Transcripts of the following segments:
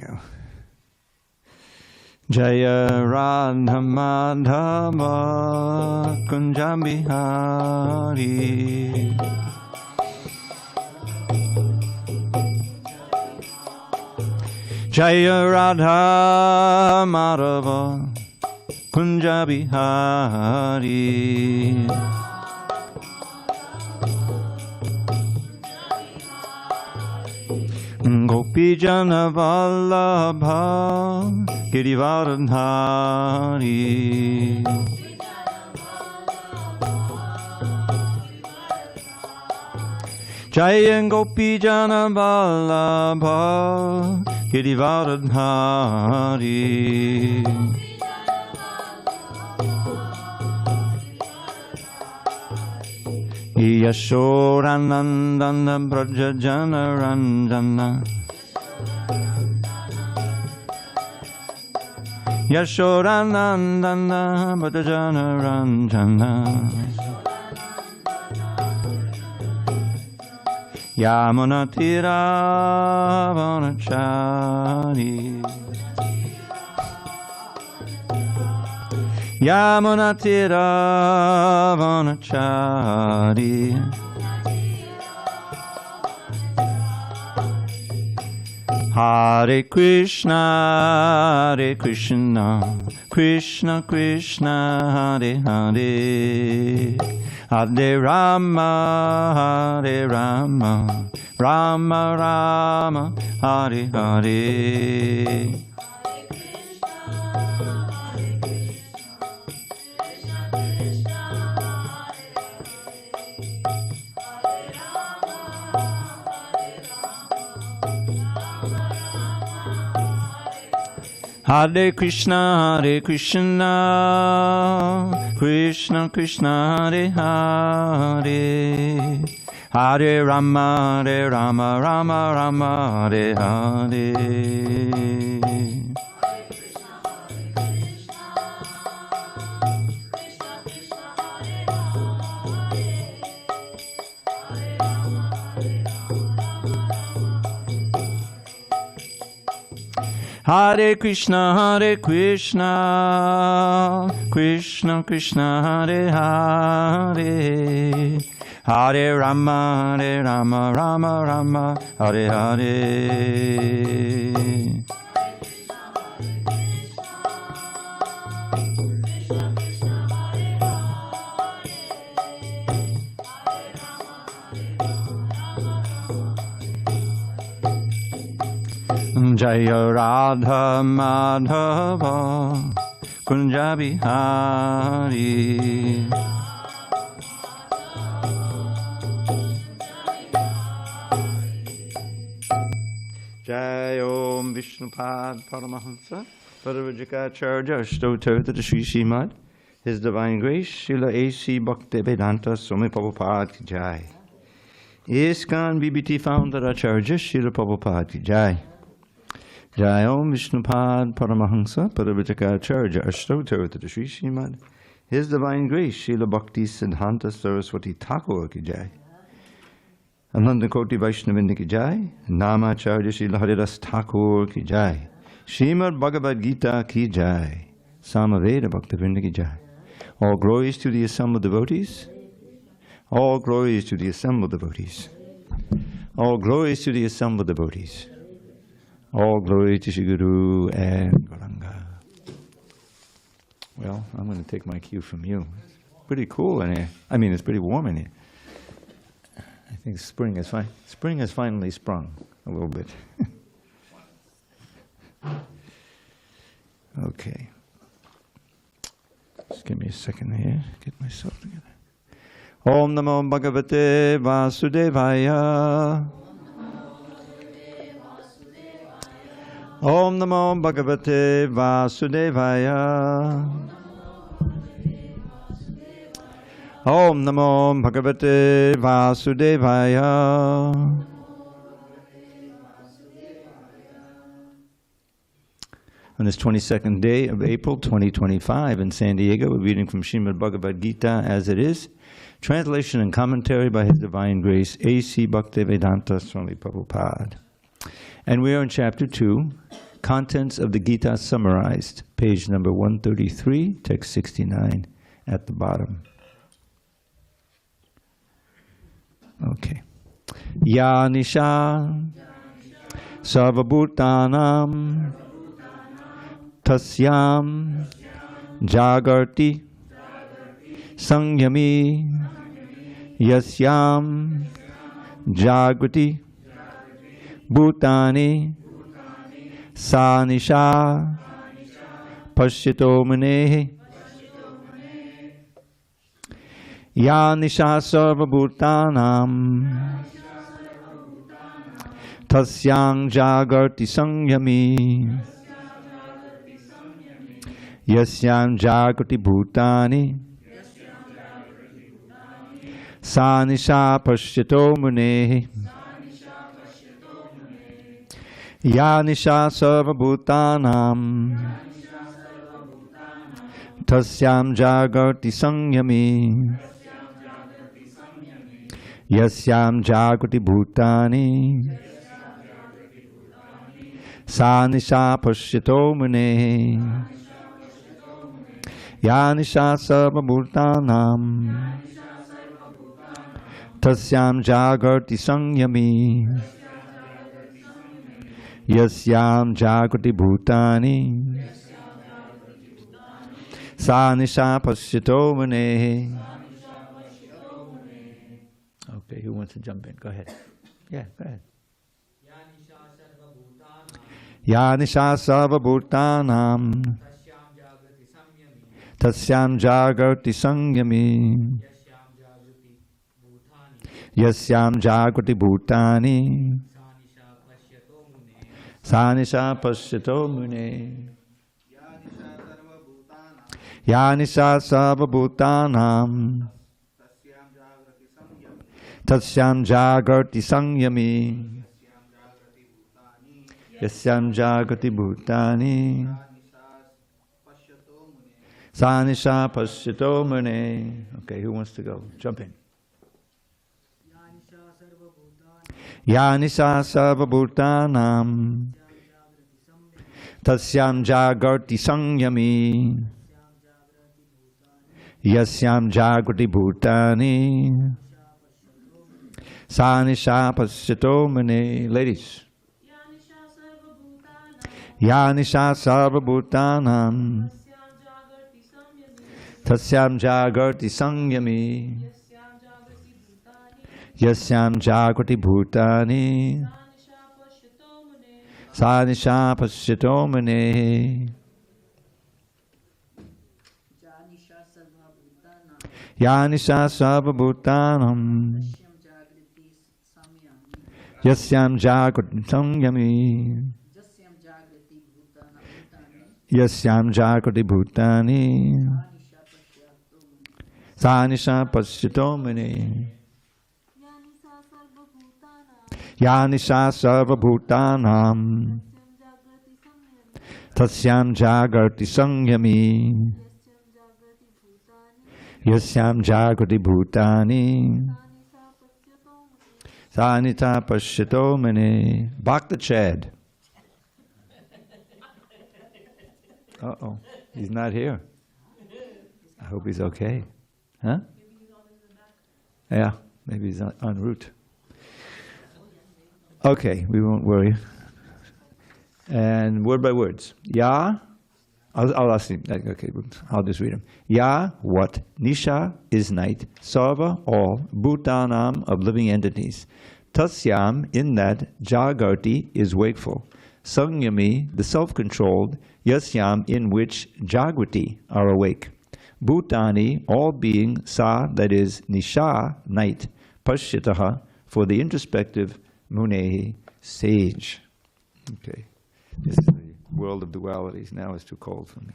go. Jaya Radha Madhava Kunja Bihari. Jaya Radha Madhava Kunja Bihari. Gopi Jana Vallabha Girivardhari. Jaya Gopi Jana Vallabha Girivardhari. Yashodanandana Braja Jana Ranjana. Yashodanandana Braja Jana Ranjana. Yamuna Tira Vanachari. Yamuna Tira Vanachari. Hare Krishna, Hare Krishna, Krishna Krishna, Hare Hare, Hare Rama, Hare Rama, Rama Rama, Hare Hare. Hare Krishna, Hare Krishna, Krishna Krishna, Hare Hare, Hare Rama, Hare Rama, Rama Rama, Hare Hare. Hare Krishna, Hare Krishna, Krishna Krishna, Hare Hare, Hare Rama, Hare Rama, Rama Rama, Hare Hare. Jaya Radha Madhava Kunja Bihari. Jaya Om Vishnupad Paramahansa Paravajikacharya Ashtotartha Shri Srimad, His Divine Grace Srila A.C. Bhaktivedanta Swami Prabhupada Ki Jai. ISKCON BBT Founder Acharya Srila Prabhupada Ki Jai. Jai Om Vishnupad Paramahansa Paravajikacharya Ashtotartha Shri Srimad, His Divine Grace Srila Bhakti Siddhanta Saraswati Thakur Ki Jai. Ananda Koti Vaishnavinda Ki Jai. Namacharya Srila Haridas Thakur Ki Jai. Srimad Bhagavad Gita Ki Jai. Samaveda Bhaktivinoda Ki Jai. All glories to the assembled devotees. All glories to the assembled devotees. All glories to the assembled devotees. All glory to Shri Guru and Gauranga. Well, I'm going to take my cue from you. It's pretty cool in here. I mean, it's pretty warm in here. I think spring is fine. Spring has finally sprung a little bit. Okay. Just give me a second here. Get myself together. Om Namo Bhagavate Vasudevaya. Om Namo Bhagavate Vasudevaya. Om Namo Bhagavate Vasudevaya. On this 22nd day of April 2025 in San Diego, we're reading from Srimad Bhagavad Gita as it is, translation and commentary by His Divine Grace A.C. Bhaktivedanta Swami Prabhupada. And we are in chapter 2, Contents of the Gita summarized, page number 133, text 69 at the bottom. Okay. Ya nisha sarvabhutanam tasyam jagarti sangyami yasyam jagrati bhutani sa nisha pashyito munehi ya nisha sarvabhutanam tasyang jagarti sangyami yasyam jagrati bhutani sa nisha pashyito munehi ya nisha sarvabhutanam tasyam jagarti sangyami yasyam jagrati bhutani sa nisha pashyito munehi ya nisha sarvabhutanam tasyam jagarti sangyami yasyam jagrati bhutani sa nisha pashyito munehi. Okay, who wants to jump in? Go ahead. Yeah, go ahead. Ya nisha sarvabhutanam tasyam jagrati sangyami yasyam jagrati bhutani sa nisha pashyito mune. Ya nisha sarvabhutanam tasyam jagrati sangyami yasyam jagrati bhutani sa nisha pashyito mune. Okay, who wants to go? Jump in. Ya nisha sarvabhutanam tasyam jagrati sangyami yasyam jagrati bhutani sa nisha pashyito mune. Ladies. Ya nisha sarvabhutanam tasyam jagrati sangyami yasyam jagrati bhutani sa nisha pashyito mune. Ya nisha sarvabhutanam yasyam jagrati sangyami yasyam jagrati bhutani sa nisha pashyito mune. Ya nisha sarvabhutanam tasyam jagrati sangyami yasyam jagrati bhutani sa nisha pashyito mune. Bhakta Chad. Uh-oh, he's not here. I hope he's okay. Huh? Yeah, maybe he's en route. Okay, we won't worry. And word by words. Ya, I'll ask him. Okay, I'll just read him. Ya, what? Nisha is night. Sarva, all. Bhutanam, of living entities. Tasyam, in that. Jagarti is wakeful. Sangyami, the self-controlled. Yasyam, in which. Jagrati are awake. Bhutani, all being. Sa, that is. Nisha, night. Pashyitaha, for the introspective. Munehi, sage. Okay. This is the world of dualities. Now it's too cold for me.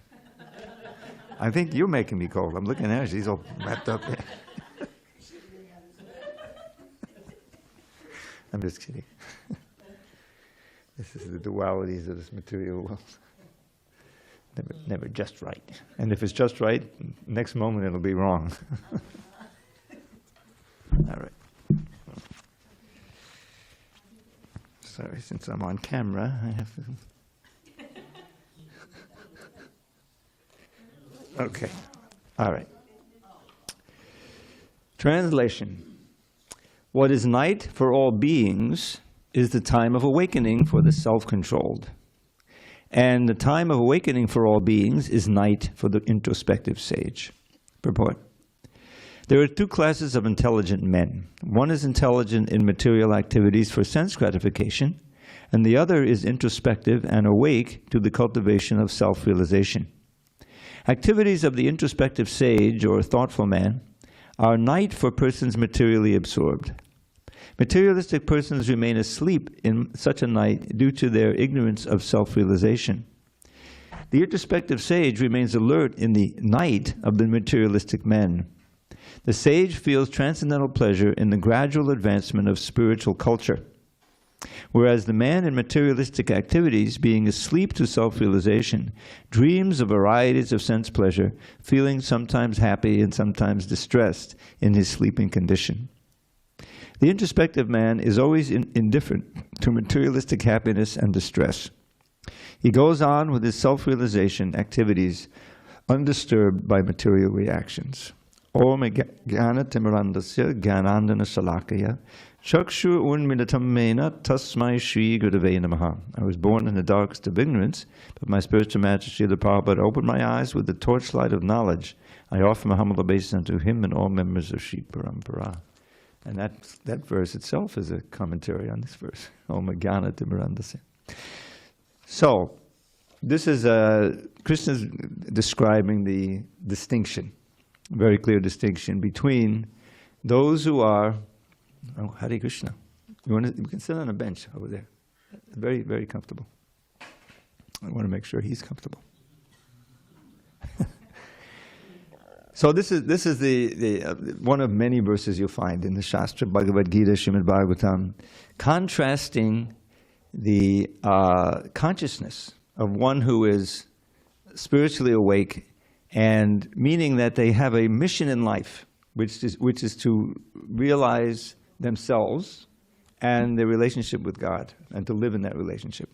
I think you're making me cold. I'm looking at her. She's all wrapped up. I'm just kidding. This is the dualities of this material world. Never just right. And if it's just right, next moment it'll be wrong. All right. Sorry, since I'm on camera, I have to Okay. All right. Translation. What is night for all beings is the time of awakening for the self-controlled. And the time of awakening for all beings is night for the introspective sage. Purport. There are two classes of intelligent men. One is intelligent in material activities for sense gratification, and the other is introspective and awake to the cultivation of self-realization. Activities of the introspective sage or thoughtful man are night for persons materially absorbed. Materialistic persons remain asleep in such a night due to their ignorance of self-realization. The introspective sage remains alert in the night of the materialistic men. The sage feels transcendental pleasure in the gradual advancement of spiritual culture, whereas the man in materialistic activities, being asleep to self-realization, dreams of varieties of sense pleasure, feeling sometimes happy and sometimes distressed in his sleeping condition. The introspective man is always indifferent to materialistic happiness and distress. He goes on with his self-realization activities undisturbed by material reactions. Om Jnana Timirandasya Jnanandana Salakaya Chakshu Unmilitam Mena Tasmai Shri Gurave Namaha. I was born in the darkest of ignorance, but my spiritual majesty, the Prabhupada, opened my eyes with the torchlight of knowledge. I offer my humble obeisance unto him and all members of Shri Parampara. And that verse itself is a commentary on this verse. Om Jnana Timirandasya. So, this is Krishna's describing the distinction, very clear distinction between those who are, oh, Hare Krishna. You can sit on a bench over there. Very, very comfortable. I want to make sure he's comfortable. So this is the one of many verses you'll find in the Shastra, Bhagavad Gita, Srimad Bhagavatam, contrasting the consciousness of one who is spiritually awake, and meaning that they have a mission in life, which is to realize themselves and their relationship with God, and to live in that relationship.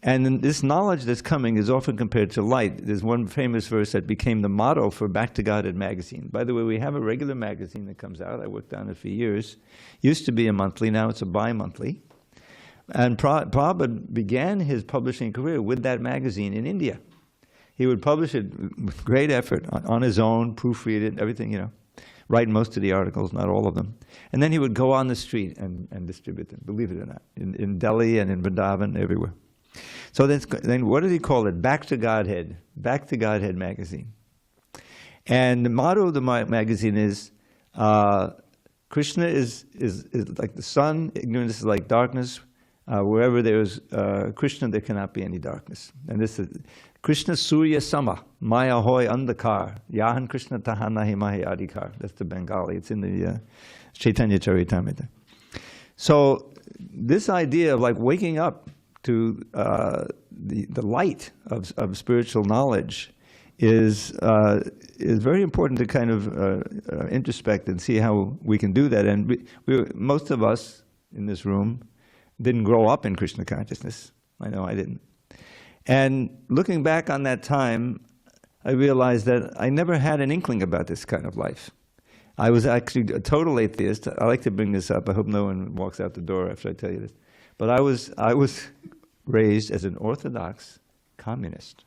And this knowledge that's coming is often compared to light. There's one famous verse that became the motto for Back to Godhead magazine. By the way, we have a regular magazine that comes out. I worked on it for years. Used to be a monthly, now it's a bi-monthly. And Prabhupada began his publishing career with that magazine in India. He would publish it with great effort on his own, proofread it, everything, write most of the articles, not all of them. And then he would go on the street and distribute them, believe it or not, in Delhi and in Vrindavan, everywhere. So then what did he call it? Back to Godhead magazine. And the motto of the magazine is, Krishna is like the sun, ignorance is like darkness. Wherever there's Krishna, there cannot be any darkness. And this is Krishna Surya Sama, Maya Hoy Andhakar, Yahan Krishna Tahanahi Mahi Adhikar. That's the Bengali. It's in the Chaitanya Charitamrita. So this idea of like waking up to the light of spiritual knowledge is very important to kind of introspect and see how we can do that. And most of us in this room didn't grow up in Krishna consciousness. I know I didn't. And looking back on that time, I realized that I never had an inkling about this kind of life. I was actually a total atheist. I like to bring this up. I hope no one walks out the door after I tell you this. But I was raised as an Orthodox communist.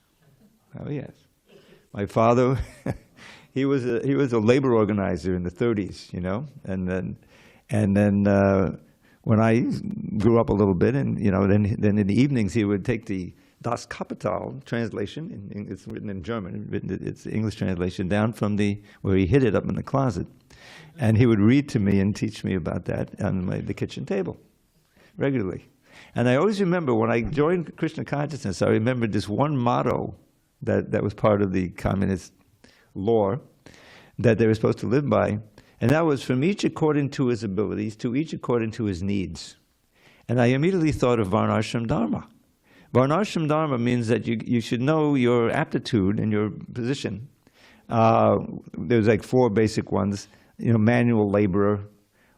Oh yes. My father, he was a labor organizer in the 30s, and then when I grew up a little bit, and then in the evenings he would take the Das Kapital translation, it's written in German, it's the English translation, down from where he hid it up in the closet, and he would read to me and teach me about that on the kitchen table regularly. And I always remember when I joined Krishna consciousness, I remembered this one motto that was part of the communist lore that they were supposed to live by, and that was from each according to his abilities, to each according to his needs. And I immediately thought of Varnashram Dharma. Varnashram Dharma means that you should know your aptitude and your position. There's like 4 basic ones, manual laborer,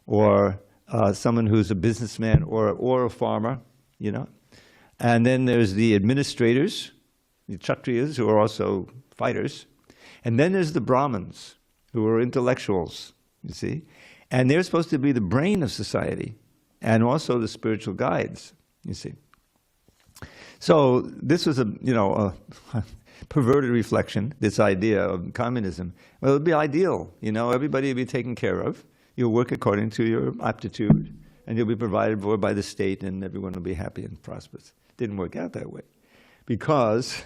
or someone who's a businessman or a farmer, And then there's the administrators, the Kshatriyas, who are also fighters. And then there's the Brahmins, who are intellectuals, you see. And they're supposed to be the brain of society, and also the spiritual guides, you see. So this was a perverted reflection, this idea of communism. Well, it would be ideal, everybody would be taken care of. You'll work according to your aptitude, and you'll be provided for by the state, and everyone will be happy and prosperous. Didn't work out that way, because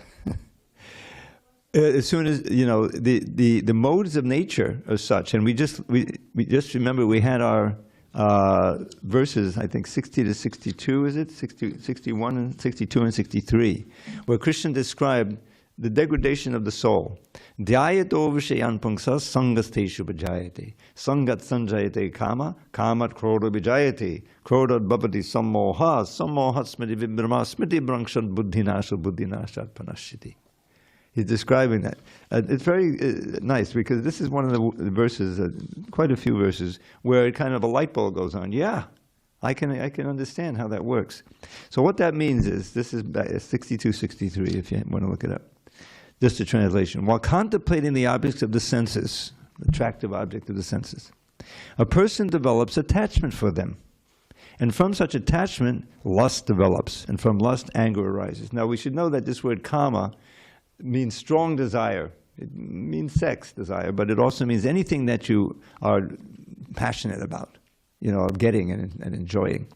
as soon as the modes of nature are such, and we just remember we had our verses, I think 60 to 62, is it 61 and 62 and 63, where Krishna described the degradation of the soul. Dhyayato vishayan pungsas sangasteshu bhajayate. Sangat sanjayate kama, kamat krodha vijayate. Krodha bhavati sammoha, sammoha smriti vibhrama, smriti brangshad buddhinasha, buddhinashat panashiti. He's describing that. It's very nice, because this is one of the verses, quite a few verses, where kind of a light bulb goes on. Yeah, I can understand how that works. So what that means is, this is 62, 63, if you want to look it up. Just a translation. While contemplating the objects of the senses, attractive object of the senses, a person develops attachment for them. And from such attachment, lust develops. And from lust, anger arises. Now we should know that this word kama means strong desire. It means sex desire, but it also means anything that you are passionate about, of getting and enjoying.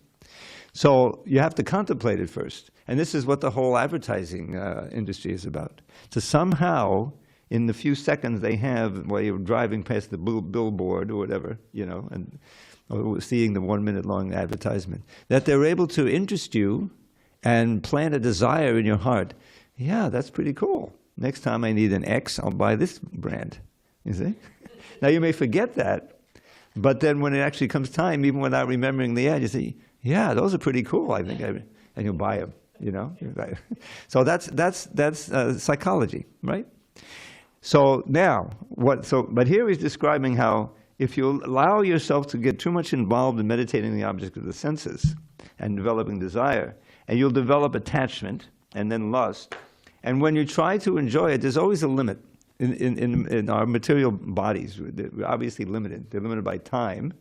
So you have to contemplate it first. And this is what the whole advertising industry is about. To somehow, in the few seconds they have while you're driving past the billboard or whatever, or seeing the 1 minute long advertisement, that they're able to interest you and plant a desire in your heart. Yeah, that's pretty cool. Next time I need an X, I'll buy this brand, you see? Now you may forget that, but then when it actually comes time, even without remembering the ad, you say, yeah, those are pretty cool, I think, and you'll buy them, So that's psychology, right? So now, but here he's describing how if you allow yourself to get too much involved in meditating the object of the senses and developing desire, and you'll develop attachment and then lust, and when you try to enjoy it, there's always a limit. In our material bodies, we're obviously limited. They're limited by time,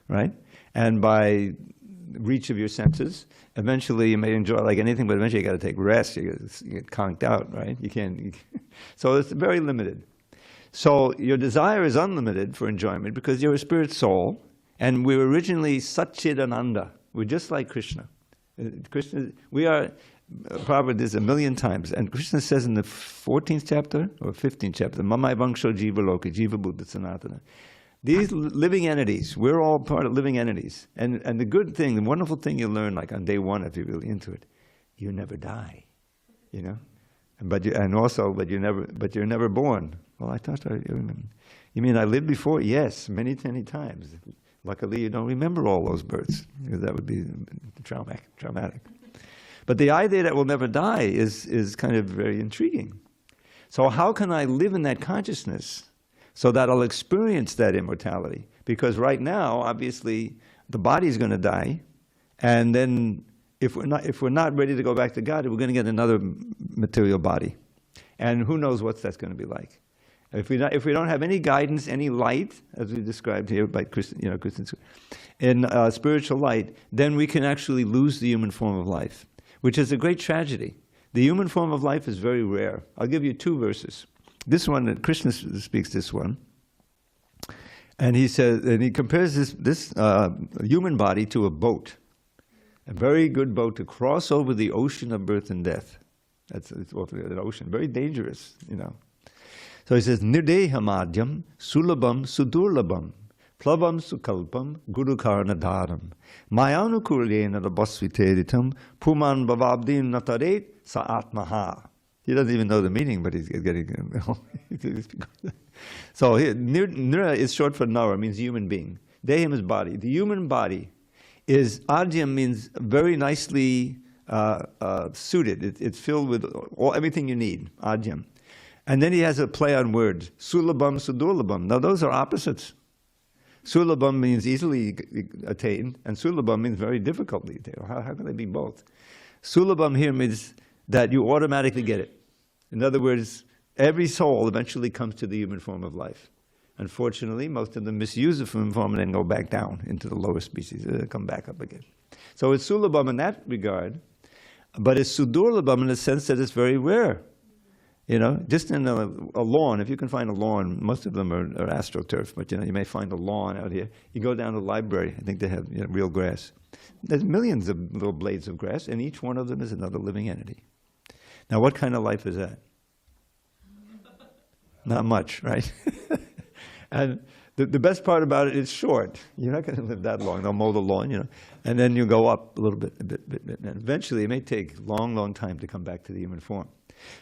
right? And by reach of your senses. Eventually you may enjoy like anything, but eventually you got to take rest. You get conked out, right? So it's very limited. So your desire is unlimited for enjoyment because you're a spirit soul, and we're originally Satchidananda. We're just like Krishna. Krishna, we are, Prabhupada did this 1,000,000 times, and Krishna says in the 14th chapter or 15th chapter, Mamai Vangsho Jiva Loki, Jiva Buddha Sanatana. These living entities, we're all part of living entities. And the good thing, the wonderful thing you learn, like on day one, if you're really into it, you never die, But you're never born. Well, I thought I remember. You mean I lived before? Yes, many, many times. Luckily, you don't remember all those births, because that would be traumatic. But the idea that we'll never die is kind of very intriguing. So how can I live in that consciousness so that I'll experience that immortality? Because right now, obviously, the body's going to die, and then if we're not ready to go back to God, we're going to get another material body, and who knows what that's going to be like. If we don't have any guidance, any light, as we described here by Krishna, in spiritual light, then we can actually lose the human form of life, which is a great tragedy. The human form of life is very rare. I'll give you 2 verses. This one, Krishna speaks this one, and he says, and he compares this human body to a boat, a very good boat to cross over the ocean of birth and death. It's an ocean, very dangerous, So he says, Nirdeha madhyam sulabam sudurlabam plavam sukalpam gurukarna dharam mayanukuryena basviteditam puman bhavabdin nataret sa atmaha. He doesn't even know the meaning, but he's getting So here, Nira is short for Nara, means human being. Deham is body. The human body is, Adyam means very nicely suited. It's filled with everything you need, Adyam. And then he has a play on words, Sulabam, Sudurlabam. Now those are opposites. Sulabam means easily attained, and Sulabam means very difficultly attained. How can they be both? Sulabam here means that you automatically get it. In other words, every soul eventually comes to the human form of life. Unfortunately, most of them misuse the human form and then go back down into the lower species, come back up again. So it's sulabham in that regard, but it's sudurlabham in the sense that it's very rare. You know, just in a lawn, if you can find a lawn, most of them are astroturf, but you may find a lawn out here. You go down to the library, I think they have real grass. There's millions of little blades of grass, and each one of them is another living entity. Now, what kind of life is that? Not much, right? And the best part about it is short. You're not going to live that long. They'll mow the lawn, and then you go up a little bit, and eventually it may take a long, long time to come back to the human form.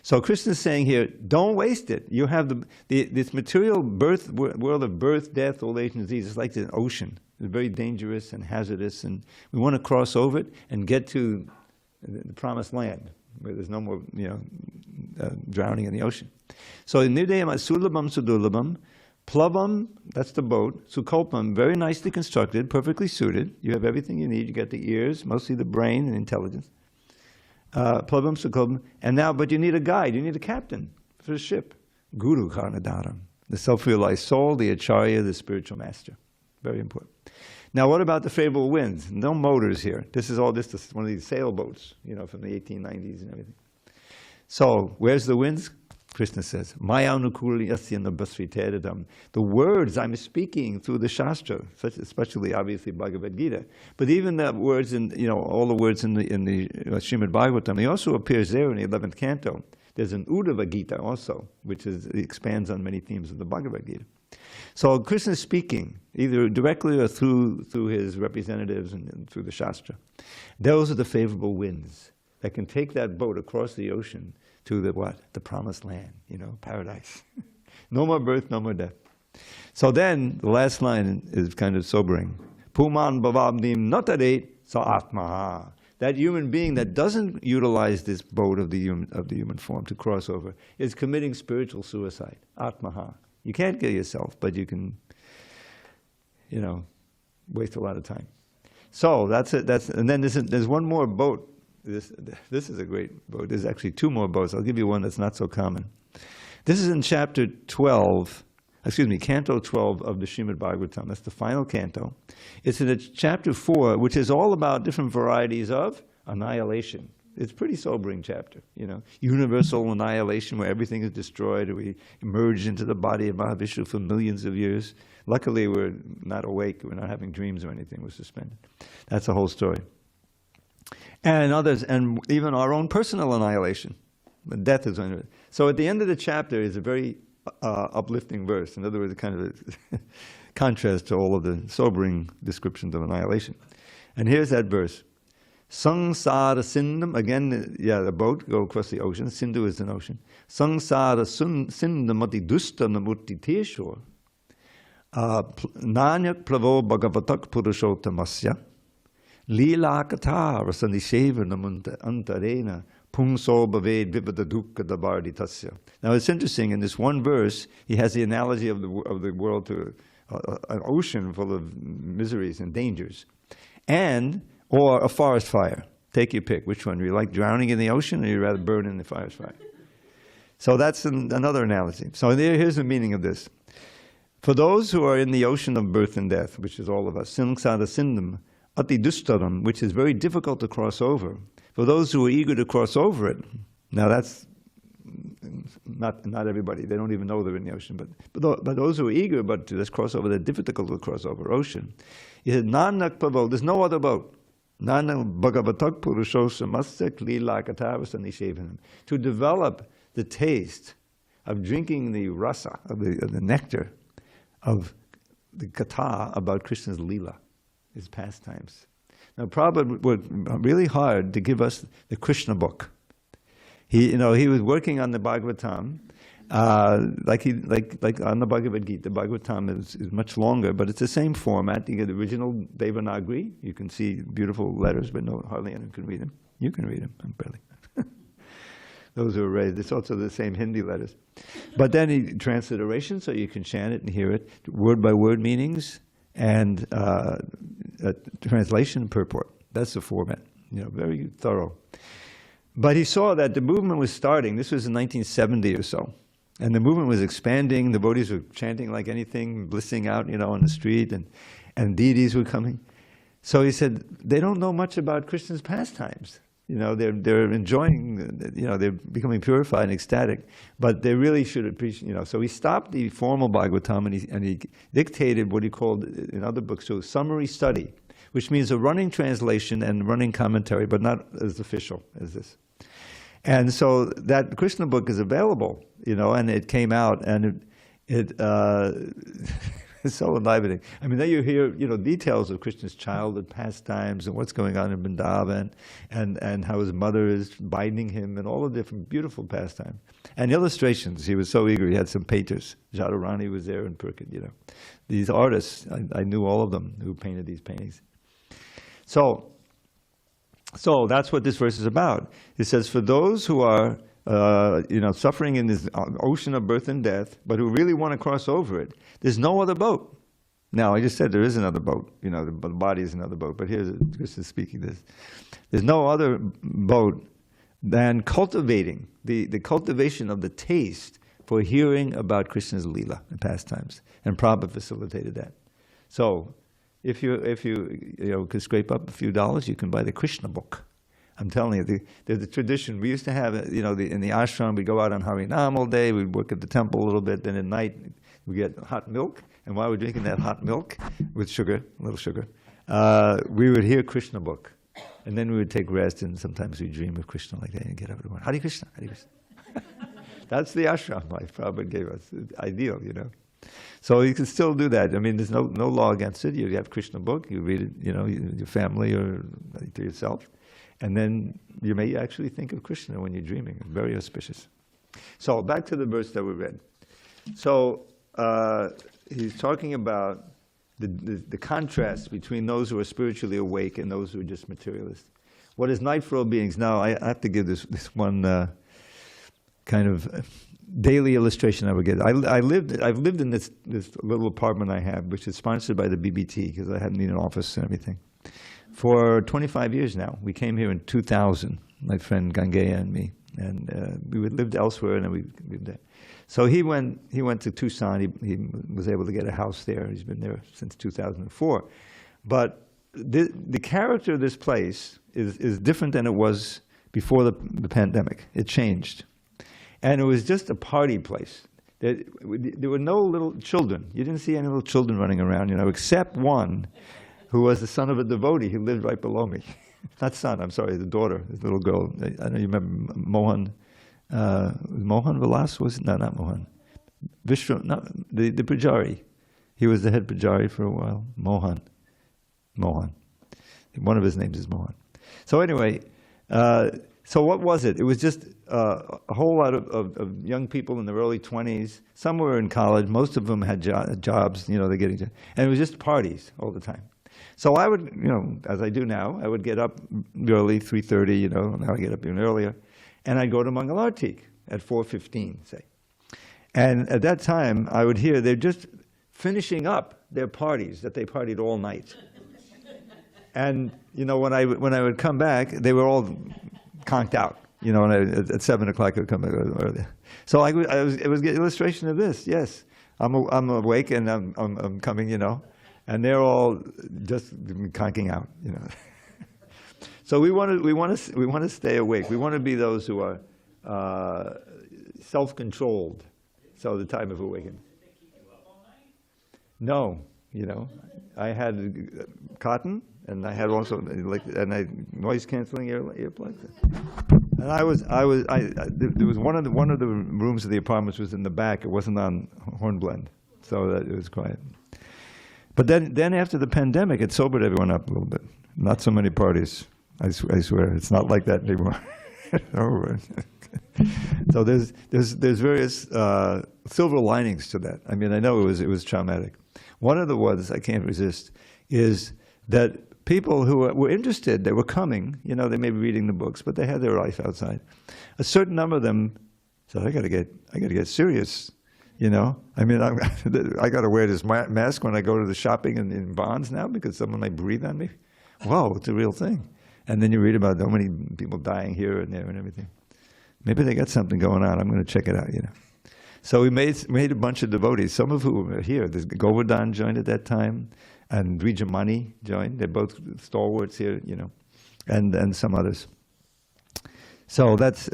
So Krishna is saying here, don't waste it. You have this material world of birth, death, old age, and disease. It's like an ocean. It's very dangerous and hazardous, and we want to cross over it and get to the promised land where there's no more, drowning in the ocean. So Nirdayam Sulabham Sudurlabham, Plavam, that's the boat, Sukalpam, very nicely constructed, perfectly suited. You have everything you need. You got the ears, mostly the brain and intelligence. Plavam Sukalpam, and now, but you need a guide, you need a captain for the ship. Guru Karnadaram, the self-realized soul, the Acharya, the spiritual master. Very important. Now, what about the favorable winds? No motors here. This is all just one of these sailboats, from the 1890s and everything. So, where's the winds? Krishna says, Maya Nukuli Asyana Basritedam. The words I'm speaking through the Shastra, especially obviously Bhagavad Gita, but even the words in, all the words in the Srimad Bhagavatam, he also appears there in the 11th canto. There's an Uddhava Gita also, which expands on many themes of the Bhagavad Gita. So Krishna is speaking, either directly or through his representatives and through the Shastra. Those are the favorable winds that can take that boat across the ocean to the what? The promised land, paradise. No more birth, no more death. So then, the last line is kind of sobering. Puman bhavabdim natare sa atmaha. That human being that doesn't utilize this boat of the human form to cross over is committing spiritual suicide. Atmaha. You can't kill yourself, but you can, waste a lot of time. So that's it. And then there's one more boat. This is a great boat. There's actually two more boats. I'll give you one that's not so common. This is in canto 12 of the Srimad Bhagavatam. That's the final canto. It's in chapter 4, which is all about different varieties of annihilation. It's a pretty sobering chapter, Universal annihilation, where everything is destroyed. We emerge into the body of Mahavishnu for millions of years. Luckily, we're not awake. We're not having dreams or anything. We're suspended. That's the whole story. And others, and even our own personal annihilation. Death is one of it. So at the end of the chapter is a very uplifting verse. In other words, a kind of a contrast to all of the sobering descriptions of annihilation. And here's that verse. Sangsara sindham, again, the boat, go across the ocean. Sindhu is an ocean. Sangsara sindhamati dusta namutti teshur. Nanyak plavo bhagavatak purushottamasya. Lila kata rasanisheva namunta antarena pungso bhaved vivada dukkha dabardi tasya. Now it's interesting, in this one verse, he has the analogy of the world to an ocean full of miseries and dangers. Or a forest fire. Take your pick. Which one? Do you like drowning in the ocean, or you rather burn in the forest fire? So that's another analogy. So here's the meaning of this. For those who are in the ocean of birth and death, which is all of us, samsara sindham, ati dustaram, which is very difficult to cross over. For those who are eager to cross over it, now that's not everybody. They don't even know they're in the ocean. But those who are eager but to just cross over the difficult to cross over ocean, he said, Nanak pavo, there's no other boat. Nanak bhagavatak purushosamasyak lila katavasanishevanam. To develop the taste of drinking the rasa, of the nectar of the katha about Krishna's lila, his pastimes. Now Prabhupada worked really hard to give us the Krishna book. He was working on the Bhagavatam, like on the Bhagavad Gita. The Bhagavatam is much longer, but it's the same format. You get the original Devanagari. You can see beautiful letters, but hardly anyone can read them. You can read them, barely. Those who are raised. It's also the same Hindi letters. But then he transliteration, so you can chant it and hear it, word by word meanings, and translation purport. That's the format. Very thorough. But he saw that the movement was starting. This was in 1970 or so. And the movement was expanding. The devotees were chanting like anything, blissing out, on the street, and deities were coming. So he said, they don't know much about Krishna's pastimes. They're enjoying, they're becoming purified and ecstatic, but they really should appreciate, So he stopped the formal Bhagavatam and he dictated what he called in other books, so summary study, which means a running translation and running commentary, but not as official as this. And so that Krishna book is available, and it came out, and it's so enlivening. I mean, then you hear, details of Krishna's childhood pastimes and what's going on in Vrindavan, and how his mother is binding him, and all the different beautiful pastimes. And illustrations. He was so eager. He had some painters. Jadharani was there in Purkit, These artists, I knew all of them who painted these paintings. So that's what this verse is about. It says, for those who are suffering in this ocean of birth and death, but who really want to cross over it, there's no other boat. Now, I just said there is another boat. The body is another boat, but here's Krishna speaking this. There's no other boat than cultivating, the cultivation of the taste for hearing about Krishna's Leela and pastimes. And Prabhupada facilitated that. So, if you could scrape up a few dollars, you can buy the Krishna book. I'm telling you, there's a tradition. We used to have, in the ashram, we'd go out on Harinam all day, we'd work at the temple a little bit, then at night we get hot milk, and while we're drinking that hot milk with sugar, a little sugar, we would hear Krishna book. And then we would take rest, and sometimes we'd dream of Krishna like that, and get up in the morning, Hare Krishna, Hare Krishna. That's the ashram life Prabhupada gave us, ideal, So you can still do that. I mean, there's no law against it. You have Krishna book, you read it, your family or to yourself. And then you may actually think of Krishna when you're dreaming. Very auspicious. So back to the verse that we read. So he's talking about the contrast between those who are spiritually awake and those who are just materialists. What is night for all beings? Now, I have to give this one kind of daily illustration I would get. I've lived in this little apartment I have, which is sponsored by the BBT, because I hadn't needed an office and everything, for 25 years now. We came here in 2000, my friend Gangeya and me, and we lived elsewhere, and then we lived there. So he went to Tucson. He was able to get a house there. He's been there since 2004. But the character of this place is different than it was before the pandemic. It changed. And it was just a party place. There were no little children. You didn't see any little children running around, except one who was the son of a devotee who lived right below me. Not son, I'm sorry, the daughter, this little girl. I know you remember Mohan. Mohan Vilas was? No, not Mohan. Vishnu, not, the Pujari. He was the head Pujari for a while. Mohan. One of his names is Mohan. So anyway, so what was it? It was just a whole lot of young people in their early 20s. Some were in college. Most of them had jobs, they're getting, and it was just parties all the time. So I would, as I do now, I would get up early, 3:30, now I get up even earlier, and I'd go to Mangalartik at 4:15, say. And at that time, I would hear they're just finishing up their parties that they partied all night. And, when I would come back, they were all conked out, and at 7 o'clock I would come back earlier. So it was an illustration of this, yes. I'm awake and I'm coming, and they're all just conking out, So we want to stay awake. We want to be those who are self-controlled. So the time of awakening. Did they keep you up all night? No, I had cotton, and I had also noise canceling earplugs. And there was one of the rooms of the apartments was in the back. It wasn't on Hornblende, so that it was quiet. But then after the pandemic, it sobered everyone up a little bit. Not so many parties. I swear, it's not like that anymore. So there's various silver linings to that. I mean, I know it was traumatic. One of the ones I can't resist is that people who were interested, they were coming. They may be reading the books, but they had their life outside. A certain number of them said, "I got to get serious." I mean, I got to wear this mask when I go to the shopping in Bonds now because someone might breathe on me. Whoa, it's a real thing. And then you read about so many people dying here and there and everything. Maybe they got something going on. I'm going to check it out, So we made a bunch of devotees, some of whom are here. There's Govardhan joined at that time, and Dvijamani joined. They're both stalwarts here, you know, and some others. So but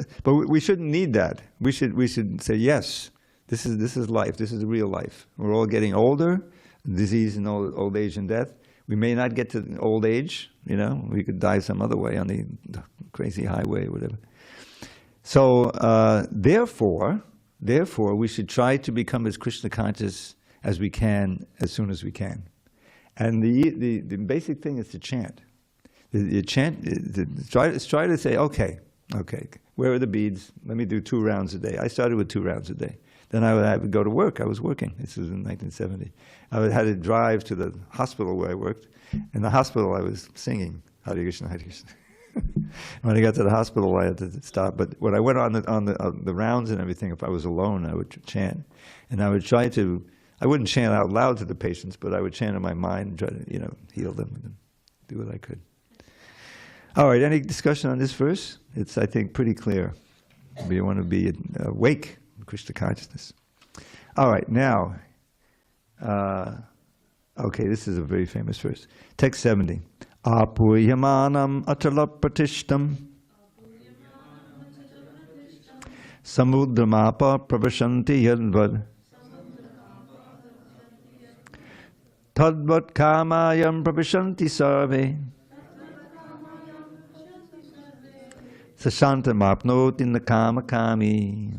we shouldn't need that. We should say, yes, this is life. This is real life. We're all getting older, disease and old age and death. We may not get to old age, you know. We could die some other way on the crazy highway or whatever. So therefore, we should try to become as Krishna conscious as we can, as soon as we can. And the basic thing is to chant. Try to say, okay, where are the beads? Let me do 2 rounds a day. I started with 2 rounds a day. Then I would go to work. I was working. This was in 1970. I had to drive to the hospital where I worked. In the hospital, I was singing Hare Krishna, Hare Krishna. When I got to the hospital, I had to stop. But when I went on the rounds and everything, if I was alone, I would chant. And I would try to, I wouldn't chant out loud to the patients, but I would chant in my mind and try to, you know, heal them and do what I could. All right, any discussion on this verse? It's, I think, pretty clear. We want to be awake in Krishna consciousness. All right, now, okay, this is a very famous verse. Text 70. Apuyamanam atalapratishtam samudramapa pravashanti yadvad tadvat kamayam pravashanti sarve sashantam apnot in the kama kami.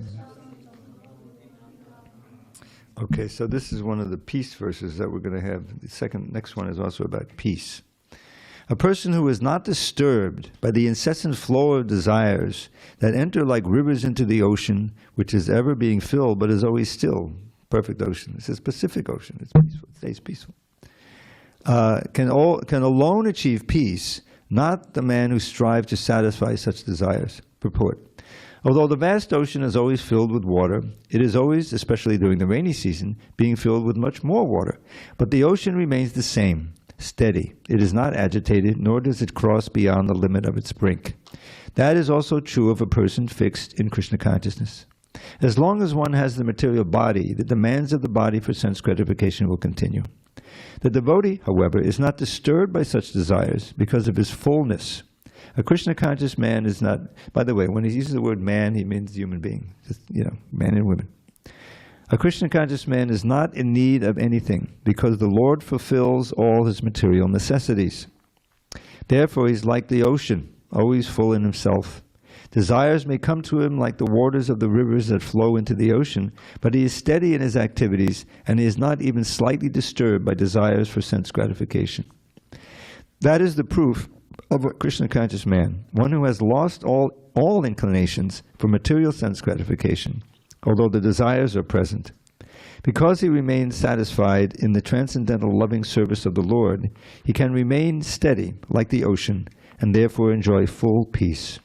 Okay, so this is one of the peace verses that we're going to have. The next one is also about peace. A person who is not disturbed by the incessant flow of desires that enter like rivers into the ocean, which is ever being filled but is always still. Perfect ocean. It's a Pacific Ocean. It's peaceful. It stays peaceful. Can alone achieve peace, not the man who strives to satisfy such desires. Purport. Although the vast ocean is always filled with water, it is always, especially during the rainy season, being filled with much more water. But the ocean remains the same. Steady. It is not agitated, nor does it cross beyond the limit of its brink. That is also true of a person fixed in Krishna consciousness. As long as one has the material body, the demands of the body for sense gratification will continue. The devotee, however, is not disturbed by such desires because of his fullness. A Krishna conscious man is not, by the way, when he uses the word man, he means human being, just, you know, man and women. A Krishna conscious man is not in need of anything because the Lord fulfills all his material necessities. Therefore, he's like the ocean, always full in himself. Desires may come to him like the waters of the rivers that flow into the ocean, but he is steady in his activities and he is not even slightly disturbed by desires for sense gratification. That is the proof of a Krishna conscious man, one who has lost all inclinations for material sense gratification, although the desires are present. Because he remains satisfied in the transcendental loving service of the Lord, he can remain steady like the ocean and therefore enjoy full peace.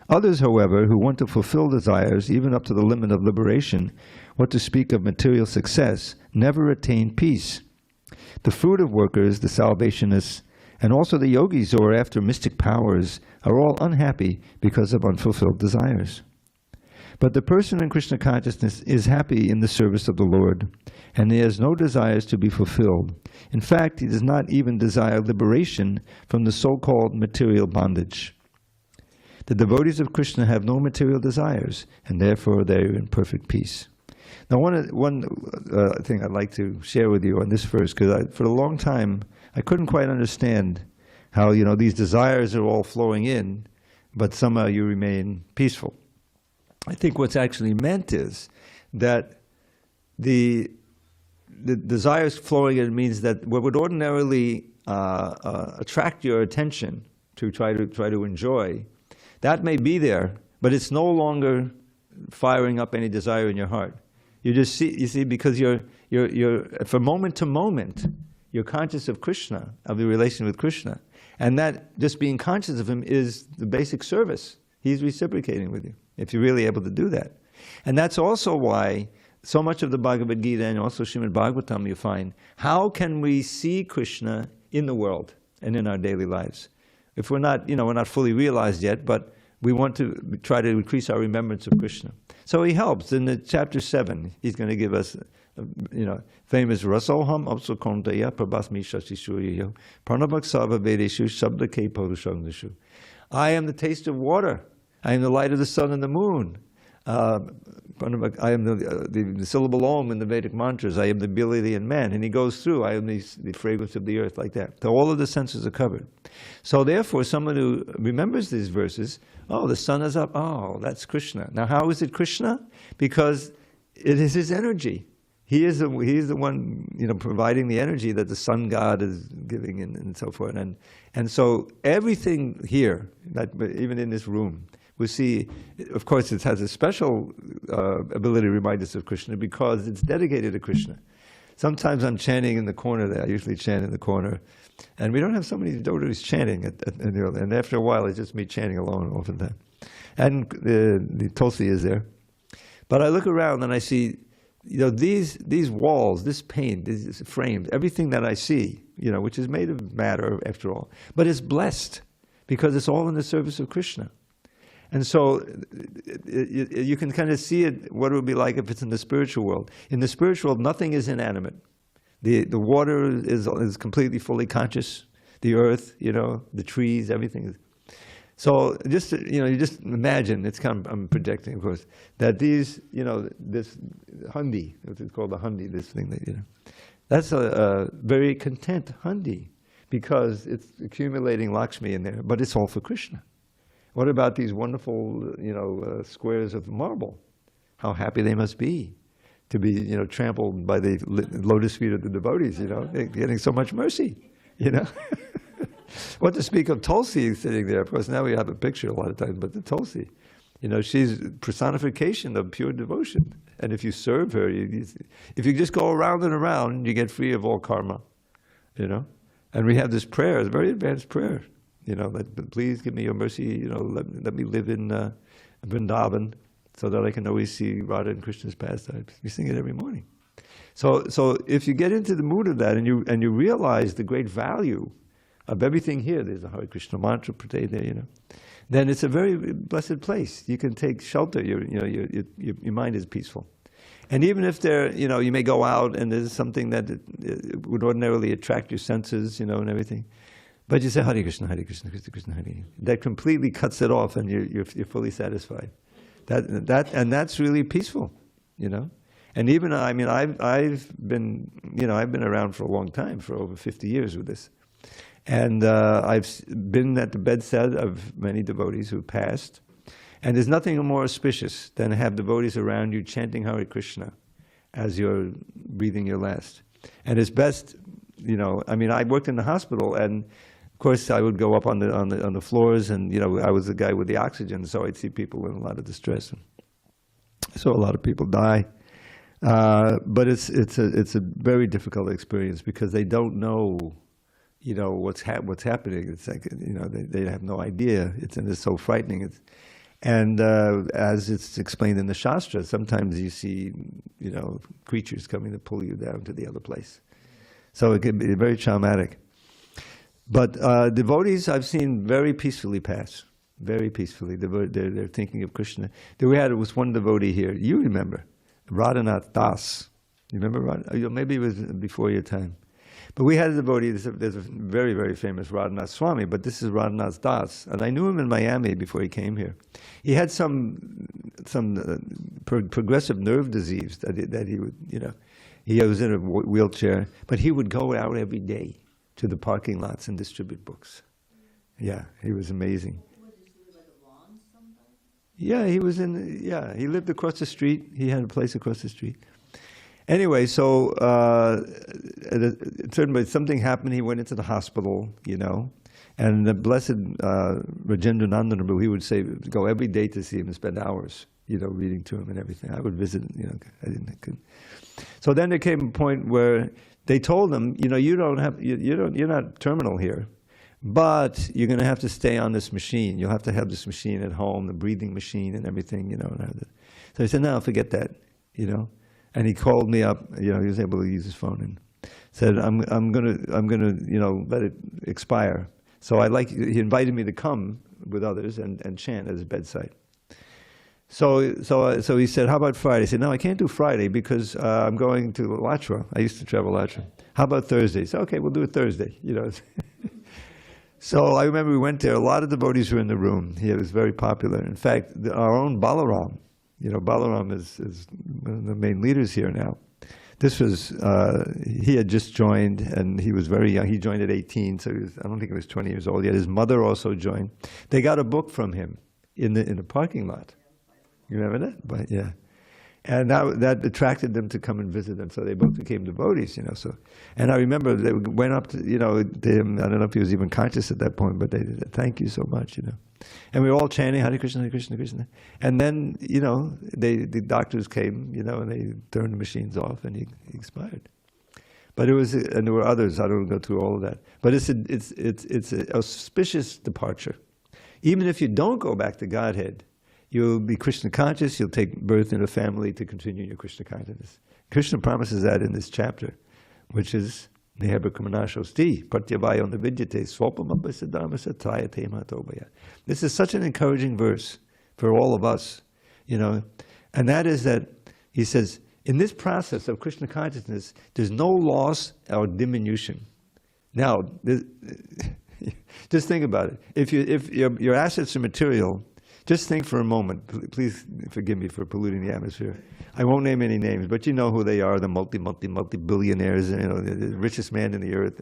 Others, however, who want to fulfill desires even up to the limit of liberation, what to speak of material success, never attain peace. The fruit of workers, the salvationists, and also the yogis who are after mystic powers are all unhappy because of unfulfilled desires. But the person in Krishna consciousness is happy in the service of the Lord, and he has no desires to be fulfilled. In fact, he does not even desire liberation from the so-called material bondage. The devotees of Krishna have no material desires, and therefore they are in perfect peace. Now, one thing I'd like to share with you on this verse, because for a long time I couldn't quite understand how, you know, these desires are all flowing in, but somehow you remain peaceful. I think what's actually meant is that the desires flowing in means that what would ordinarily attract your attention to try to enjoy, that may be there, but it's no longer firing up any desire in your heart. You see, because you're from moment to moment, you're conscious of Krishna, of the relation with Krishna, and that just being conscious of him is the basic service. He's reciprocating with you, if you're really able to do that. And that's also why so much of the Bhagavad Gita and also Srimad Bhagavatam you find, how can we see Krishna in the world and in our daily lives? If we're not, we're not fully realized yet, but we want to try to increase our remembrance of Krishna. So he helps. In the chapter 7, he's going to give us, famous Rasoham Apsukontaya Prabhasmi Shashisuriyo Pranabhak Sava Vedeshu Shabdake Purushangdashu. I am the taste of water. I am the light of the sun and the moon. I am the syllable Om in the Vedic mantras. I am the ability in man. And he goes through, I am the fragrance of the earth, like that. So all of the senses are covered. So therefore, someone who remembers these verses, oh, the sun is up, oh, that's Krishna. Now how is it Krishna? Because it is his energy. He is the one, providing the energy that the sun god is giving and so forth. And so everything here, even in this room, we see, of course, it has a special ability to remind us of Krishna because it's dedicated to Krishna. Sometimes I'm chanting in the corner there. I usually chant in the corner. And we don't have so many devotees chanting. And after a while, it's just me chanting alone all the time. And the Tulsi is there. But I look around and I see, these walls, this paint, these frames, everything that I see, which is made of matter after all. But it's blessed because it's all in the service of Krishna. And so you can kind of see it, what it would be like if it's in the spiritual world. In the spiritual world, nothing is inanimate. The water is completely fully conscious. The earth, the trees, everything. So just you just imagine. I'm projecting, of course, that these this hundi, what is called the hundi, this thing that that's a very content hundi because it's accumulating Lakshmi in there, but it's all for Krishna. What about these wonderful, squares of marble? How happy they must be to be, trampled by the lotus feet of the devotees, They're getting so much mercy, What to speak of Tulsi sitting there? Of course, now we have a picture a lot of times, but the Tulsi, she's personification of pure devotion. And if you serve her, if you just go around and around, you get free of all karma, And we have this prayer, it's a very advanced prayer. That please give me your mercy, let me live in Vrindavan so that I can always see Radha and Krishna's pastimes. We sing it every morning. So if you get into the mood of that and you realize the great value of everything here, there's a Hare Krishna mantra prayed there, then it's a very blessed place. You can take shelter, your mind is peaceful. And even if you may go out and there's something that would ordinarily attract your senses, and everything, but you say Hare Krishna, Krishna Krishna, Hare. That completely cuts it off, and you're fully satisfied. And that's really peaceful, And even I've been around for a long time, for over 50 years with this, and I've been at the bedside of many devotees who passed, and there's nothing more auspicious than to have devotees around you chanting Hare Krishna as you're breathing your last. And it's best, I worked in the hospital and. Of course, I would go up on the floors, and I was the guy with the oxygen, so I'd see people in a lot of distress. I saw a lot of people die, but it's a very difficult experience because they don't know, what's happening. It's like they have no idea. It's so frightening. And as it's explained in the Shastra, sometimes you see creatures coming to pull you down to the other place. So it can be very traumatic. But devotees I've seen very peacefully pass, very peacefully. They're thinking of Krishna. There was one devotee here, you remember, Radhanath Das. You remember Radhanath? Maybe it was before your time. But we had a devotee, there's a very, very famous Radhanath Swami, but this is Radhanath Das. And I knew him in Miami before he came here. He had some progressive nerve disease that he would, he was in a wheelchair, but he would go out every day to the parking lots and distribute books. Yeah, he was amazing. What, did he live like a lawn sometime? Yeah, he lived across the street. He had a place across the street. Anyway, so something happened. He went into the hospital, and the blessed Rajendra Nandan Prabhu, he would say, go every day to see him and spend hours, reading to him and everything. I would visit, I couldn't. So then there came a point where they told him, you're not terminal here, but you're going to have to stay on this machine. You'll have to have this machine at home, the breathing machine and everything, So he said, no, forget that, And he called me up, he was able to use his phone and said, I'm gonna, let it expire. So he invited me to come with others and chant at his bedside. So he said, how about Friday? I said, no, I can't do Friday because I'm going to Latra. I used to travel Latra. How about Thursday? He said, okay, we'll do it Thursday. So I remember we went there. A lot of devotees were in the room. He was very popular. In fact, our own Balaram, Balaram is one of the main leaders here now. This was, he had just joined, and he was very young. He joined at 18, so I don't think he was 20 years old yet. His mother also joined. They got a book from him in the parking lot. You remember that? But yeah. And that attracted them to come and visit them, so they both became devotees, So, and I remember they went up to, to him. I don't know if he was even conscious at that point, but they said, "Thank you so much," And we were all chanting Hare Krishna, Hare Krishna, Krishna. And then, the doctors came, and they turned the machines off, and he expired. But it was, and there were others. I don't go through all of that. But it's an auspicious departure. Even if you don't go back to Godhead, you'll be Krishna conscious, you'll take birth in a family to continue your Krishna consciousness. Krishna promises that in this chapter, which is Nehabhakamanaሾsti, Pratyavayo Navidyate, Swapamabhasadharmasatayate matobhaya. This is such an encouraging verse for all of us, And that is that, he says, in this process of Krishna consciousness, there's no loss or diminution. Now, just think about it. If your assets are material, just think for a moment, please forgive me for polluting the atmosphere. I won't name any names, but you know who they are, the multi-billionaires, the richest man on the earth.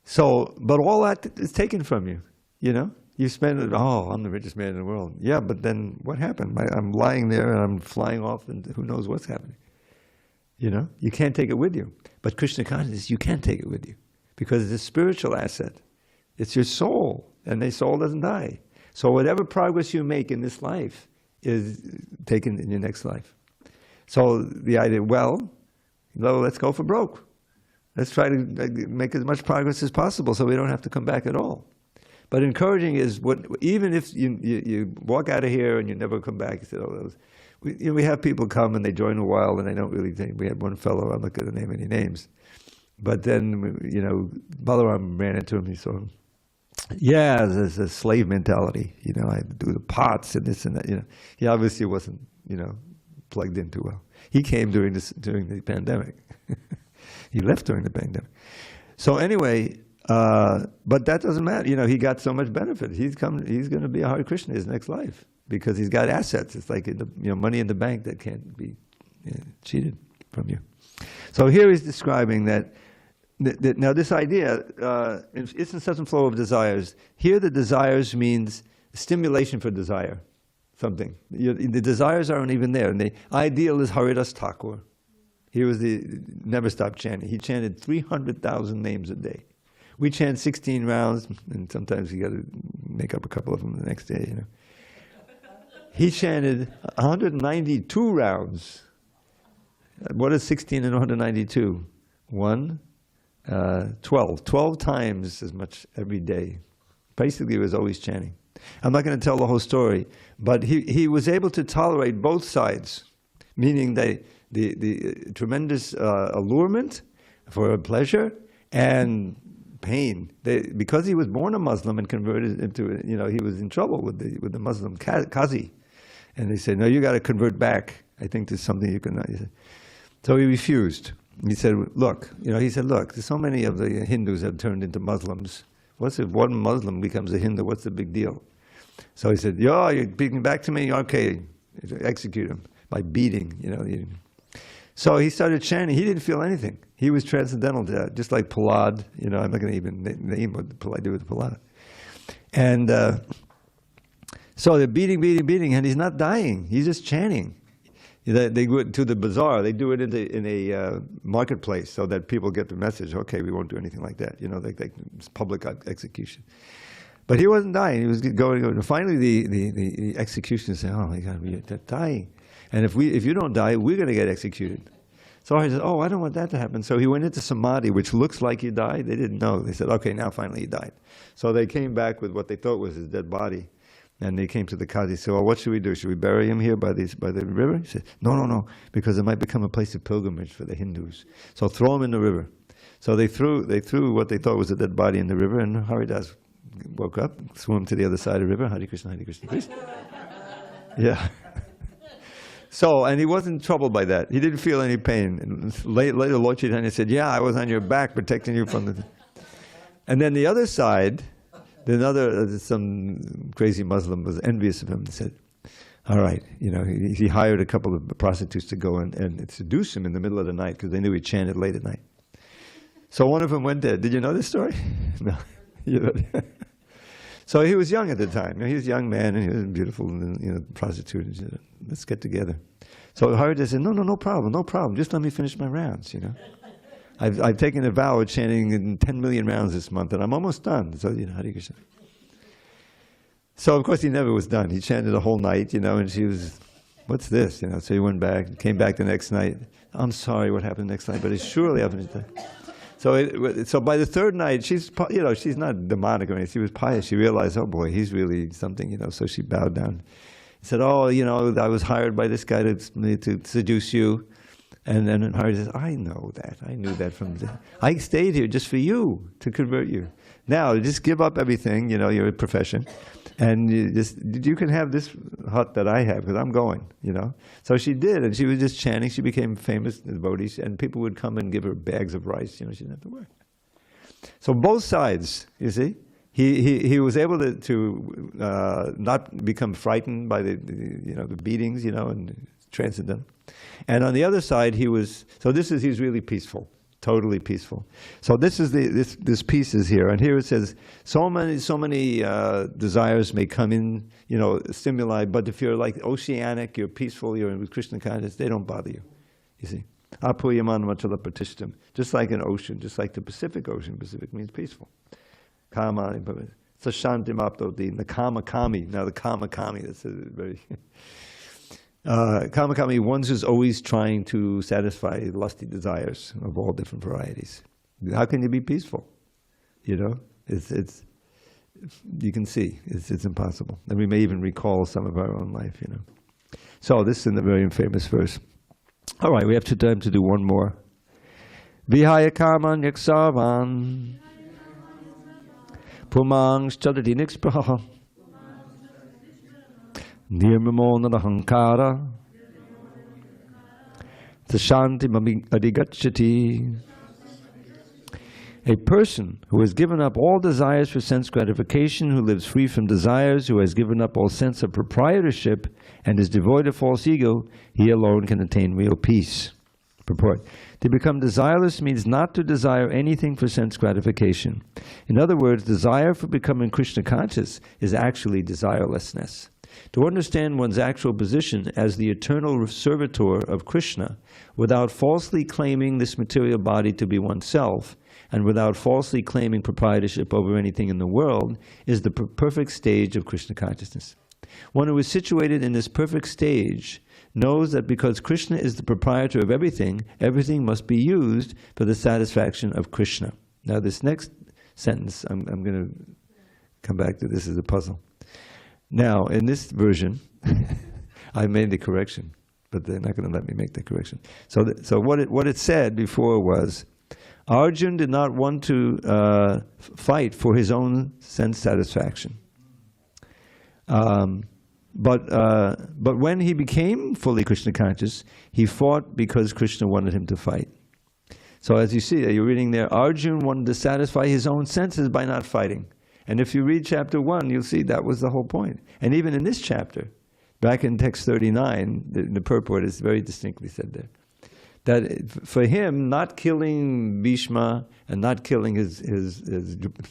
So, but all that is taken from you, You spend it, I'm the richest man in the world. Yeah, but then what happened? I'm lying there and I'm flying off and who knows what's happening. You can't take it with you. But Krishna consciousness, you can take it with you. Because it's a spiritual asset. It's your soul, and the soul doesn't die. So whatever progress you make in this life is taken in your next life. So the idea, let's go for broke. Let's try to make as much progress as possible so we don't have to come back at all. But encouraging is, even if you walk out of here and you never come back, you say, we have people come and they join a while and they don't really think. We had one fellow, I'm not going to name any names, but then, Balaram ran into him, he saw him. Yeah, there's a slave mentality. I do the pots and this and that. He obviously wasn't, plugged in too well. He came during the pandemic. He left during the pandemic. So anyway, but that doesn't matter. He got so much benefit. He's going to be a Hare Krishna in his next life because he's got assets. It's like money in the bank that can't be cheated from you. So here he's describing that. Now this idea, instant substance and flow of desires, here the desires means stimulation for desire, something. The desires aren't even there. And the ideal is Haridas Thakur. He never stopped chanting. He chanted 300,000 names a day. We chant 16 rounds, and sometimes you got to make up a couple of them the next day, He chanted 192 rounds. What is 16 and 192? 12 times as much every day. Basically, he was always chanting. I'm not going to tell the whole story, but he was able to tolerate both sides, meaning the tremendous allurement for pleasure and pain. Because he was born a Muslim and converted into, he was in trouble with the Muslim Qazi. And they said, no, you got to convert back. I think there's something you can. So he refused. He said, look, there's so many of the Hindus have turned into Muslims. What's if one Muslim becomes a Hindu? What's the big deal? So he said, you're beating back to me? Okay, execute him by beating, So he started chanting. He didn't feel anything. He was transcendental to that, just like Prahlad. I'm not going to even name what I do with Prahlad. And so they're beating, and he's not dying. He's just chanting. They go to the bazaar. They do it in a marketplace so that people get the message. Okay, we won't do anything like that. Like public execution. But he wasn't dying. He was going. And finally, the executioner said, "Oh my God, we're dying. And if you don't die, we're going to get executed." So I said, "Oh, I don't want that to happen." So he went into samadhi, which looks like he died. They didn't know. They said, "Okay, now finally he died." So they came back with what they thought was his dead body. And they came to the Qazi and said, well, what should we do? Should we bury him here by the river? He said, no, because it might become a place of pilgrimage for the Hindus. So throw him in the river. So they threw what they thought was a dead body in the river, and Haridas woke up, swam to the other side of the river, Hare Krishna, please. Yeah. So, and he wasn't troubled by that. He didn't feel any pain. And later Lord Chaitanya said, yeah, I was on your back protecting you from the... And then the other side, some crazy Muslim was envious of him and said, all right, he hired a couple of prostitutes to go and seduce him in the middle of the night because they knew he chanted late at night. So one of them went there. Did you know this story? No. So he was young at the time. He was a young man and he was beautiful, and prostitute. And said, let's get together. So Haridasa said, no problem. Just let me finish my rounds. I've taken a vow of chanting 10 million rounds this month, and I'm almost done. So Hare Krishna. So of course he never was done. He chanted the whole night, and she was, what's this? So he went back, came back the next night. I'm sorry, what happened next night? But it's surely happened. So by the third night, she's not demonic or anything. She was pious. She realized, oh boy, he's really something, So she bowed down. Said, oh, I was hired by this guy to seduce you. And then Hari says, I know that. I knew that I stayed here just for you, to convert you. Now, just give up everything, your profession. And you can have this hut that I have, because I'm going, So she did, and she was just chanting. She became famous devotee, and people would come and give her bags of rice. She didn't have to work. So both sides, you see, he was able to not become frightened by the beatings, and transcend them. And on the other side, he's really peaceful. Totally peaceful. So this is this piece is here, and here it says so many desires may come in, stimuli. But if you're like oceanic, you're peaceful, you're with Krishna consciousness, they don't bother you. You see, apuyaman machala pratishtam, just like an ocean, just like the Pacific Ocean. Pacific means peaceful. Kama, sashantim aptodi, the kama kami. Now the kama kami, that's a very kama kami, one who's always trying to satisfy lusty desires of all different varieties. How can you be peaceful? It's you can see it's impossible. And we may even recall some of our own life. So this is in the very famous verse. All right, we have time to do one more. Vihaya kaman yaksavan pumang chalati nixpraha nirmamo nadahankara tashanti adigachati. A person who has given up all desires for sense gratification, who lives free from desires, who has given up all sense of proprietorship, and is devoid of false ego, he alone can attain real peace. Purport. To become desireless means not to desire anything for sense gratification. In other words, desire for becoming Krishna conscious is actually desirelessness. To understand one's actual position as the eternal servitor of Krishna, without falsely claiming this material body to be oneself, and without falsely claiming proprietorship over anything in the world, is the perfect stage of Krishna consciousness. One who is situated in this perfect stage knows that because Krishna is the proprietor of everything, everything must be used for the satisfaction of Krishna. Now this next sentence, I'm going to come back to this as a puzzle. Now, in this version, I made the correction, but they're not going to let me make the correction. So what it said before was, Arjuna did not want to fight for his own sense satisfaction. But when he became fully Krishna conscious, he fought because Krishna wanted him to fight. So as you see, you're reading there, Arjuna wanted to satisfy his own senses by not fighting. And if you read chapter 1, you'll see that was the whole point. And even in this chapter, back in text 39, the purport is very distinctly said there, that for him, not killing Bhishma and not killing his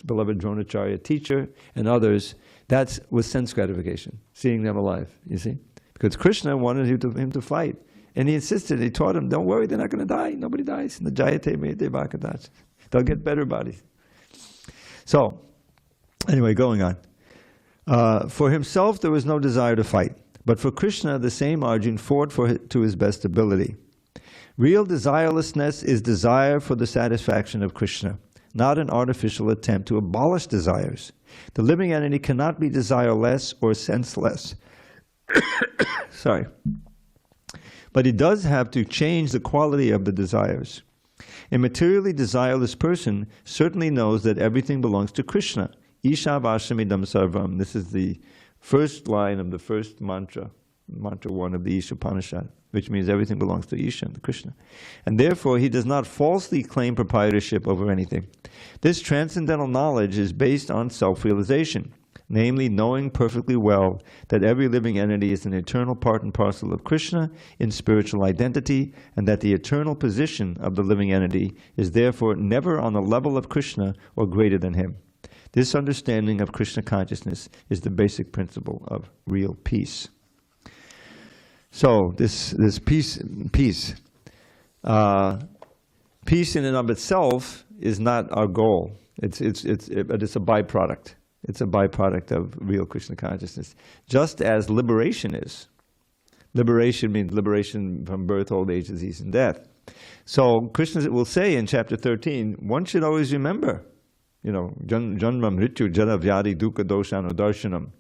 beloved Dronacharya teacher and others, that was sense gratification, seeing them alive, you see? Because Krishna wanted him to fight. And he insisted, he taught him, don't worry, they're not going to die, nobody dies. They'll get better bodies. So, anyway, going on. For himself, there was no desire to fight. But for Krishna, the same Arjuna fought to his best ability. Real desirelessness is desire for the satisfaction of Krishna, not an artificial attempt to abolish desires. The living entity cannot be desireless or senseless. Sorry. But it does have to change the quality of the desires. A materially desireless person certainly knows that everything belongs to Krishna, Ishavashamidam sarvam. This is the first line of the first mantra, mantra 1 of the Isha Upanishad, which means everything belongs to Isha, to Krishna. And therefore, he does not falsely claim proprietorship over anything. This transcendental knowledge is based on self-realization, namely knowing perfectly well that every living entity is an eternal part and parcel of Krishna in spiritual identity, and that the eternal position of the living entity is therefore never on the level of Krishna or greater than him. This understanding of Krishna consciousness is the basic principle of real peace. So this peace in and of itself is not our goal. It's a byproduct. It's a byproduct of real Krishna consciousness. Just as liberation is. Liberation means liberation from birth, old age, disease, and death. So Krishna will say in chapter 13, one should always remember, janma mrityu jara vyadi dukkha doshano darshanam.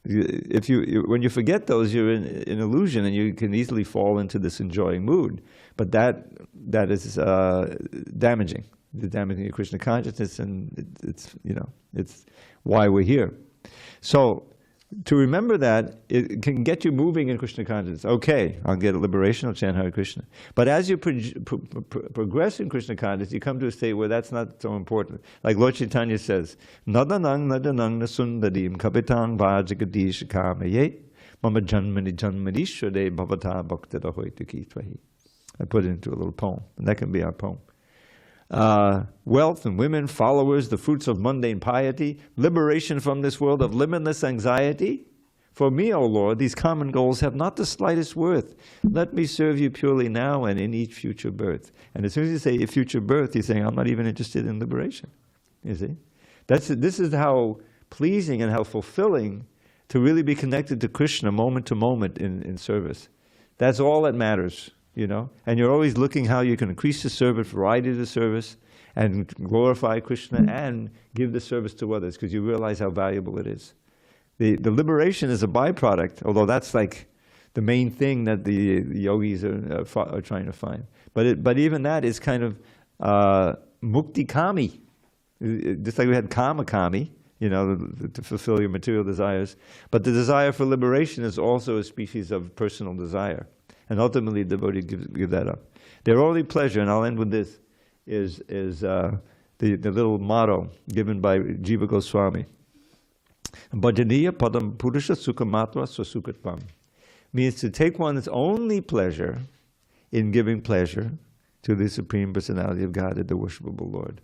When you forget those, you're in illusion, and you can easily fall into this enjoying mood. But that is damaging. It's damaging your Krishna consciousness, and it's why we're here. So to remember that, it can get you moving in Krishna consciousness. Okay, I'll get a liberation, I'll chant Hare Krishna. But as you progress in Krishna consciousness, you come to a state where that's not so important. Like Lord Chaitanya says, Nadanang nadanang nasundadim kapitang vajagadish kamaye mama janmani janmadishwade bhavata bhaktata hoitaki tvahi. I put it into a little poem, and that can be our poem. Wealth and women, followers, the fruits of mundane piety, liberation from this world of limitless anxiety. For me, O Lord, these common goals have not the slightest worth. Let me serve you purely now and in each future birth. And as soon as you say future birth, you're saying, I'm not even interested in liberation. You see? This is how pleasing and how fulfilling to really be connected to Krishna moment to moment in service. That's all that matters. And you're always looking how you can increase the service, variety of the service, and glorify Krishna and give the service to others, because you realize how valuable it is. The liberation is a byproduct, although that's like the main thing that the yogis are trying to find. But even that is kind of mukti kami, just like we had kama kami, to fulfill your material desires. But the desire for liberation is also a species of personal desire. And ultimately, the devotee give that up. Their only pleasure, and I'll end with this, is the little motto given by Jiva Goswami. Bhajaniya padam purusha sukhamatva swasukatvam. Means to take one's only pleasure in giving pleasure to the Supreme Personality of God, the worshipable Lord.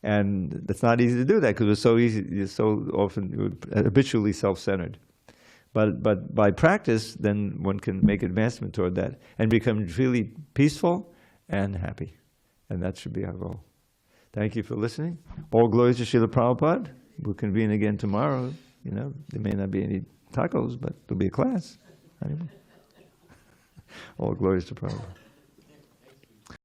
And it's not easy to do that, because it's so often habitually self-centered. But by practice, then one can make advancement toward that and become really peaceful and happy. And that should be our goal. Thank you for listening. All glories to Srila Prabhupada. We'll convene again tomorrow. There may not be any tacos, but there'll be a class. Anyway. All glories to Prabhupada.